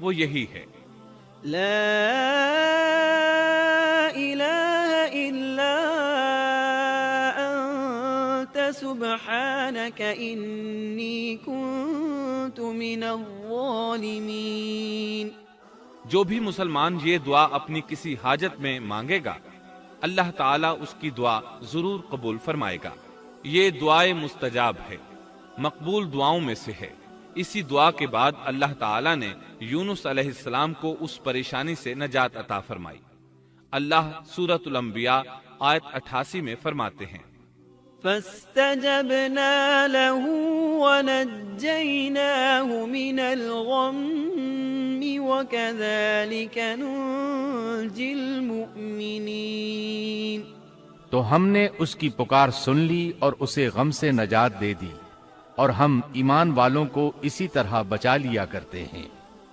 وہ یہی ہے، لا الہ الا انت سبحانک انی کنت من الظالمین۔ جو بھی مسلمان یہ دعا اپنی کسی حاجت میں مانگے گا اللہ تعالیٰ اس کی دعا ضرور قبول فرمائے گا۔ یہ دعائے مستجاب ہے، مقبول دعاؤں میں سے ہے۔ اسی دعا کے بعد اللہ تعالیٰ نے یونس علیہ السلام کو اس پریشانی سے نجات عطا فرمائی۔ اللہ سورۃ الانبیاء آیت 88 میں فرماتے ہیں، فاستجبنا له ونجيناه من الغم وكذلك ننجي المؤمنين۔ تو ہم نے اس کی پکار سن لی اور اسے غم سے نجات دے دی، اور ہم ایمان والوں کو اسی طرح بچا لیا کرتے ہیں۔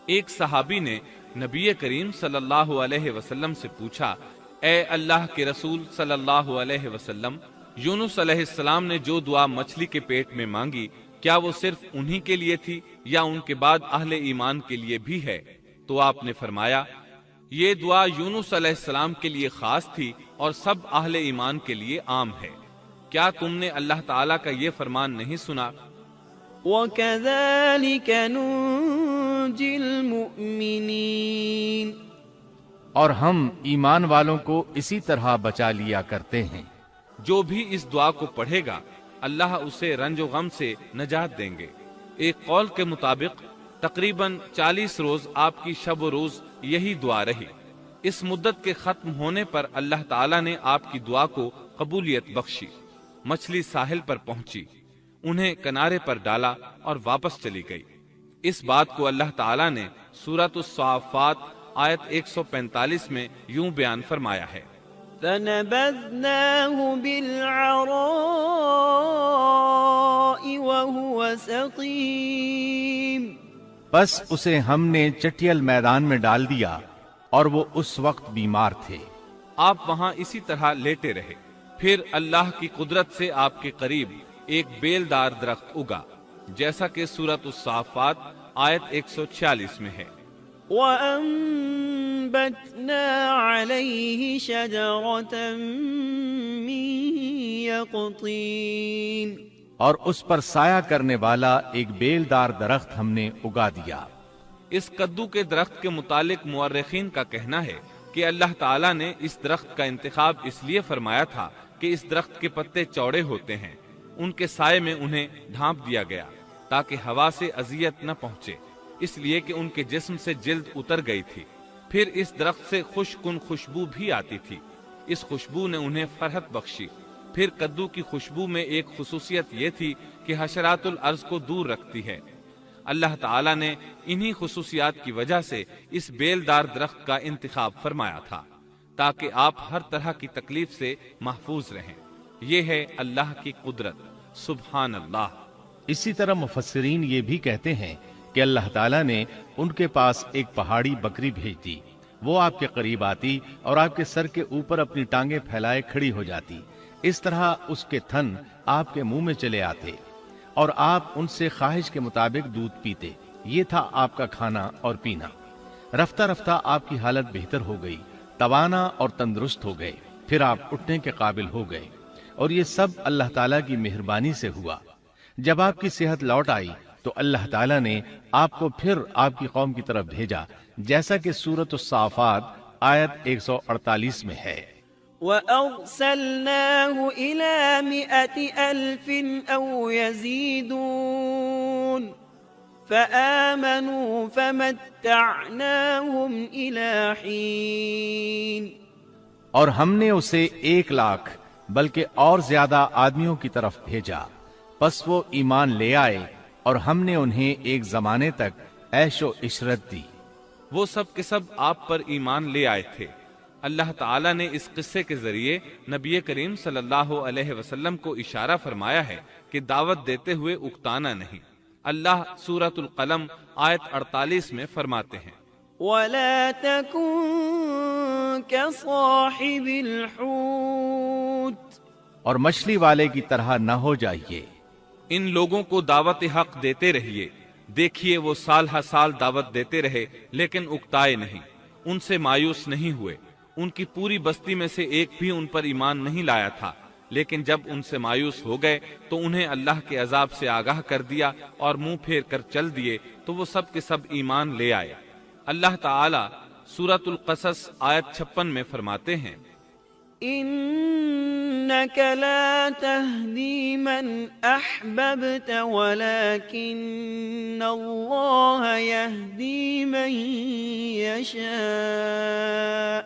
ایک صحابی نے نبی کریم صلی اللہ علیہ وسلم سے پوچھا، اے اللہ کے رسول صلی اللہ علیہ وسلم، یونس علیہ السلام نے جو دعا مچھلی کے پیٹ میں مانگی کیا وہ صرف انہی کے لیے تھی یا ان کے بعد اہل ایمان کے لیے بھی ہے؟ تو آپ نے فرمایا، یہ دعا یونس علیہ السلام کے لیے خاص تھی اور سب اہل ایمان کے لیے عام ہے۔ کیا تم نے اللہ تعالیٰ کا یہ فرمان نہیں سنا؟ وَكَذَلِكَ نُنْجِي الْمُؤْمِنِينَ۔ اور ہم ایمان والوں کو اسی طرح بچا لیا کرتے ہیں۔ جو بھی اس دعا کو پڑھے گا اللہ اسے رنج و غم سے نجات دیں گے۔ ایک قول کے مطابق تقریباً 40 روز آپ کی شب و روز یہی دعا رہی۔ اس مدت کے ختم ہونے پر اللہ تعالیٰ نے آپ کی دعا کو قبولیت بخشی۔ مچھلی ساحل پر پہنچی، انہیں کنارے پر ڈالا اور واپس چلی گئی۔ اس بات کو اللہ تعالیٰ نے سورۃ الصافات آیت 145 میں یوں بیان فرمایا ہے، فَنَبَذْنَاهُ بِالْعَرَاءِ وَهُوَ سَقِيمٌ۔ پس اسے ہم نے چٹیل میدان میں ڈال دیا اور وہ اس وقت بیمار تھے۔ آپ وہاں اسی طرح لیٹے رہے۔ پھر اللہ کی قدرت سے آپ کے قریب ایک بیلدار درخت اگا، جیسا کہ سورۃ الصافات آیت 146 میں ہے، وَأَنبَتْنَا عَلَيْهِ شَجَرَةً مِّن يَقْطِينٍ۔ اور اس پر سایہ کرنے والا ایک بیلدار درخت ہم نے اگا دیا۔ اس کدو کے درخت کے متعلق مورخین کا کہنا ہے کہ اللہ تعالیٰ نے اس درخت کا انتخاب اس لیے فرمایا تھا کہ اس درخت کے پتے چوڑے ہوتے ہیں، ان کے سائے میں انہیں ڈھانپ دیا گیا تاکہ ہوا سے اذیت نہ پہنچے، اس لیے کہ ان کے جسم سے جلد اتر گئی تھی۔ پھر اس درخت سے خوش کن خوشبو بھی آتی تھی، اس خوشبو نے انہیں فرحت بخشی۔ پھر کدو کی خوشبو میں ایک خصوصیت یہ تھی کہ حشرات الارض کو دور رکھتی ہے۔ اللہ تعالیٰ نے انہی خصوصیات کی وجہ سے اس بیلدار درخت کا انتخاب فرمایا تھا تاکہ آپ ہر طرح کی تکلیف سے محفوظ رہیں۔ یہ ہے اللہ کی قدرت، سبحان اللہ۔ اسی طرح مفسرین یہ بھی کہتے ہیں کہ اللہ تعالیٰ نے ان کے پاس ایک پہاڑی بکری بھیج دی، وہ آپ کے قریب آتی اور آپ کے سر کے اوپر اپنی ٹانگیں پھیلائے کھڑی ہو جاتی۔ اس طرح اس کے تھن آپ کے منہ میں چلے آتے اور آپ ان سے خواہش کے مطابق دودھ پیتے۔ یہ تھا آپ کا کھانا اور پینا۔ رفتہ رفتہ آپ کی حالت بہتر ہو گئی، توانا اور تندرست ہو گئے، پھر آپ اٹھنے کے قابل ہو گئے، اور یہ سب اللہ تعالیٰ کی مہربانی سے ہوا۔ جب آپ کی صحت لوٹ آئی تو اللہ تعالیٰ نے آپ کو پھر آپ کی قوم کی طرف بھیجا، جیسا کہ سورۃ الصافات آیت 148 میں ہے، وَأَرْسَلْنَاهُ إِلَى 100,000 أَوْ يَزِيدُونَ فَآمَنُوا فَمَتَّعْنَاهُمْ إِلَى حِينٍ۔ اور ہم نے اسے 1,00,000 بلکہ اور زیادہ آدمیوں کی طرف بھیجا، پس وہ ایمان لے آئے اور ہم نے انہیں ایک زمانے تک عیش و عشرت دی۔ وہ سب کے سب آپ پر ایمان لے آئے تھے۔ اللہ تعالیٰ نے اس قصے کے ذریعے نبی کریم صلی اللہ علیہ وسلم کو اشارہ فرمایا ہے کہ دعوت دیتے ہوئے اکتانا نہیں۔ اللہ سورۃ القلم آیت 48 میں فرماتے ہیں، وَلَا تَكُن كَصَاحِبِ الْحُوتِ۔ اور مچھلی والے کی طرح نہ ہو جائیے۔ ان لوگوں کو دعوت حق دیتے رہیے، دیکھیے وہ سال ہر سال دعوت دیتے رہے لیکن اکتائے نہیں، ان سے مایوس نہیں ہوئے۔ ان کی پوری بستی میں سے ایک بھی ان پر ایمان نہیں لایا تھا، لیکن جب ان سے مایوس ہو گئے تو انہیں اللہ کے عذاب سے آگاہ کر دیا اور منہ پھیر کر چل دیے تو وہ سب کے سب ایمان لے آئے۔ اللہ تعالی سورۃ القصص آیت 56 میں فرماتے ہیں، إنك لا تهدي من أحببت ولكن الله يهدي من يشاء۔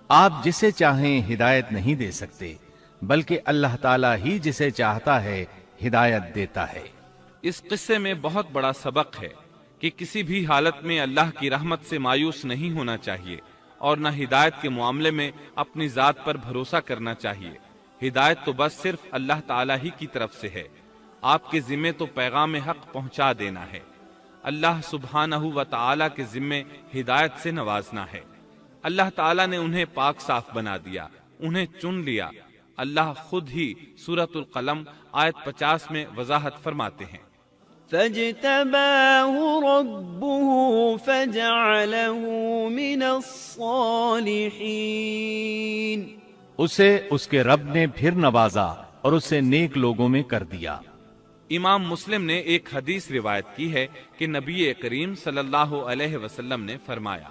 آپ جسے چاہیں ہدایت نہیں دے سکتے، بلکہ اللہ تعالیٰ ہی جسے چاہتا ہے ہدایت دیتا ہے۔ اس قصے میں بہت بڑا سبق ہے کہ کسی بھی حالت میں اللہ کی رحمت سے مایوس نہیں ہونا چاہیے اور نہ ہدایت کے معاملے میں اپنی ذات پر بھروسہ کرنا چاہیے۔ ہدایت تو بس صرف اللہ تعالیٰ ہی کی طرف سے ہے، آپ کے ذمے تو پیغام حق پہنچا دینا ہے۔ اللہ سبحانہ و تعالیٰ کے ذمے ہدایت سے نوازنا ہے۔ اللہ تعالیٰ نے انہیں پاک صاف بنا دیا، انہیں چن لیا۔ اللہ خود ہی سورۃ القلم آیت 50 میں وضاحت فرماتے ہیں، فاجتباه ربه فجعله من الصالحين۔ اسے اس کے رب نے پھر نوازا اور اسے نیک لوگوں میں کر دیا۔ امام مسلم نے ایک حدیث روایت کی ہے کہ نبی کریم صلی اللہ علیہ وسلم نے فرمایا،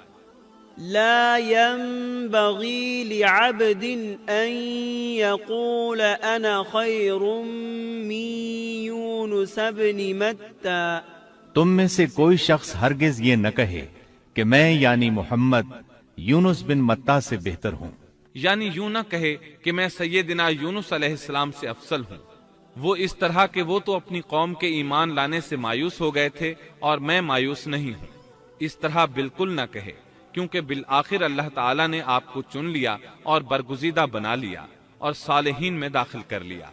لا ينبغي لعبد أن يقول أنا خير من يونس بن متى۔ تم میں سے کوئی شخص ہرگز یہ نہ کہے کہ میں یعنی محمد یونس بن متا سے بہتر ہوں، یعنی یوں نہ کہے کہ میں سیدنا یونس علیہ السلام سے افضل ہوں، وہ اس طرح کہ وہ تو اپنی قوم کے ایمان لانے سے مایوس ہو گئے تھے اور میں مایوس نہیں ہوں۔ اس طرح بالکل نہ کہے، کیونکہ بالآخر اللہ تعالیٰ نے آپ کو چن لیا اور برگزیدہ بنا لیا اور صالحین میں داخل کر لیا۔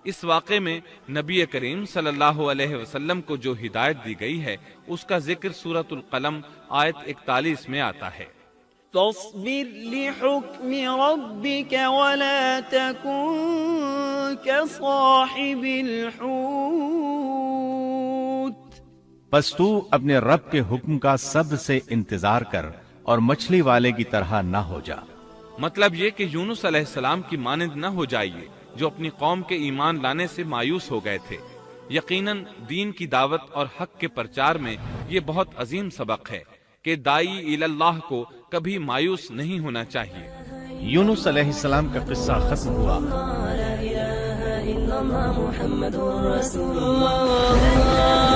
اس واقعے میں نبی کریم صلی اللہ علیہ وسلم کو جو ہدایت دی گئی ہے اس کا ذکر سورۃ القلم آیت 41 میں آتا ہے، فاصبر لحكم ربك ولا تكن كصاحب الحوت۔ پس تو اپنے رب کے حکم کا صبر سے انتظار کر اور مچھلی والے کی طرح نہ ہو جا۔ مطلب یہ کہ یونس علیہ السلام کی مانند نہ ہو جائیے جو اپنی قوم کے ایمان لانے سے مایوس ہو گئے تھے۔ یقیناً دین کی دعوت اور حق کے پرچار میں یہ بہت عظیم سبق ہے کہ دائی اللہ کو کبھی مایوس نہیں ہونا چاہیے۔ یونس علیہ السلام کا قصہ ختم ہوا۔ لا إله إلا الله محمد رسول الله